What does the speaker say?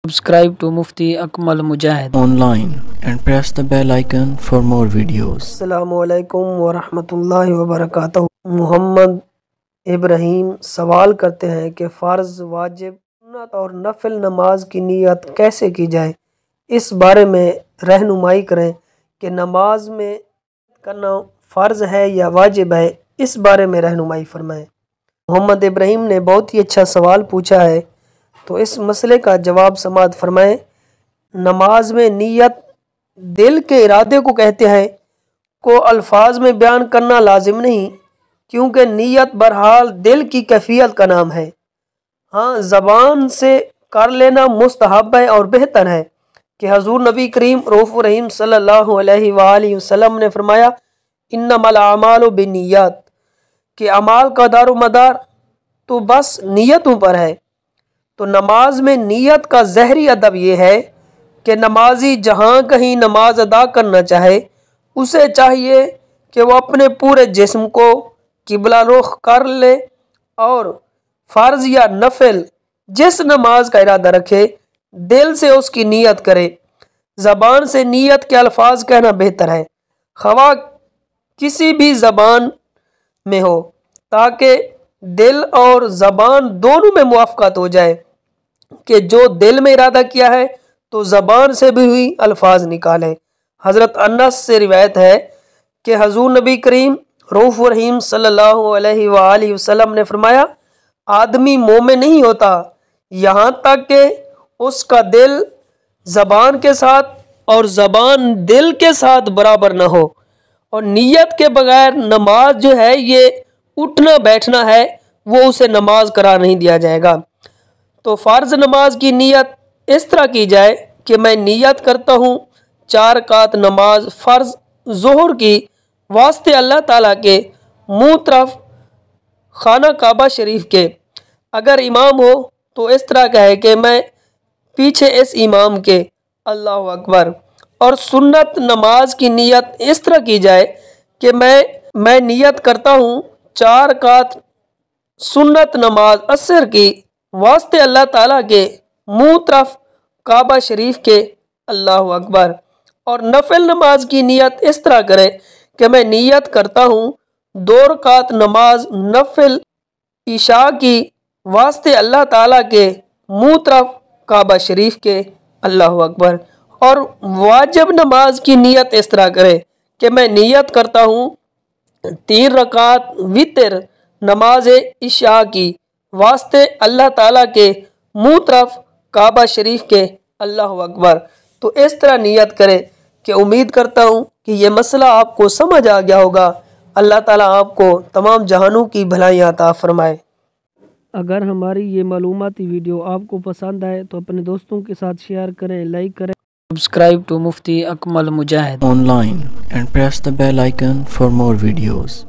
Subscribe to Mufti Akmal Mujahid online and press the bell icon for more videos. Assalamualaikum warahmatullahi wabarakatuh। Mohammad Ibrahim सवाल करते हैं कि फ़र्ज़, वाजिब, सुन्नत और नफिल नमाज की नियत कैसे की जाए। इस बारे में रहनुमाई करें कि नमाज में करना फ़र्ज़ है या वाजिब है। इस बारे में रहनुमाई फरमाएं। मोहम्मद इब्राहिम ने बहुत ही अच्छा सवाल पूछा है, तो इस मसले का जवाब समाअत फरमाएं। नमाज में नियत दिल के इरादे को कहते हैं, को अल्फाज में बयान करना लाजिम नहीं, क्योंकि नियत बहरहाल दिल की कैफियत का नाम है। हाँ, ज़बान से कर लेना मुस्तहब है और बेहतर है कि हजूर नबी करीम रऊफ़ रहीम सल्लल्लाहु अलैहि वसल्लम ने फरमाया, इन्नमल आमालु बिन्नियात, कि अमाल का दारोमदार तो बस नियतों पर है। तो नमाज में नियत का ज़हरी अदब यह है कि नमाजी जहाँ कहीं नमाज अदा करना चाहे, उसे चाहिए कि वो अपने पूरे जिस्म को किबला रुख कर ले और फ़र्ज़ या नफिल जिस नमाज का इरादा रखे, दिल से उसकी नियत करे। ज़बान से नियत के अल्फाज कहना बेहतर है, खवा किसी भी ज़बान में हो, ताकि दिल और ज़बान दोनों में मुवाफ़क़त हो जाए कि जो दिल में इरादा किया है तो ज़बान से भी हुई अल्फाज निकाले। हज़रत अनस से रिवायत है कि हजूर नबी करीम रऊफ़ रहीम सल्लल्लाहु अलैहि वसल्लम ने फरमाया, आदमी मोमिन नहीं होता यहाँ तक कि उसका दिल ज़बान के साथ और ज़बान दिल के साथ बराबर न हो। और नियत के बगैर नमाज जो है, ये उठना बैठना है, वो उसे नमाज करार नहीं दिया जाएगा। तो फ़र्ज़ नमाज की नियत इस तरह की जाए कि मैं नियत करता हूँ 4 रकात नमाज फ़र्ज़ ज़ोहर की वास्ते अल्लाह ताला के मुँह तरफ खाना काबा शरीफ के। अगर इमाम हो तो इस तरह का है कि मैं पीछे इस इमाम के अल्लाहु अकबर। और सुन्नत नमाज की नियत इस तरह की जाए कि मैं नियत करता हूँ 4 रकात सुन्नत नमाज असर की वास्ते अल्लाह ताला के मुँह तरफ काबा शरीफ के अल्लाहु अकबर। और नफिल नमाज की नियत इस तरह करे कि मैं नियत करता हूँ 2 रकात नमाज नफिल इशा की वास्ते अल्लाह ताला के मुँह तरफ काबा शरीफ के अल्लाहु अकबर। और वाजिब नमाज की नियत इस तरह करे कि मैं नियत करता हूँ 3 रकात वितर नमाज इशा की वास्ते अल्लाह ताला के मुँह तरफ काबा शरीफ के अल्लाहु अकबर। तो इस तरह नियत करे कि उम्मीद करता हूँ कि ये मसला आपको समझ आ गया होगा। अल्लाह ताला आपको तमाम जहानों की भलाइयाँ अता फरमाए। अगर हमारी ये मालूमाती वीडियो आपको पसंद आए तो अपने दोस्तों के साथ शेयर करें, लाइक करें। Subscribe to Mufti Akmal Mujahid Online and press the bell icon for more videos.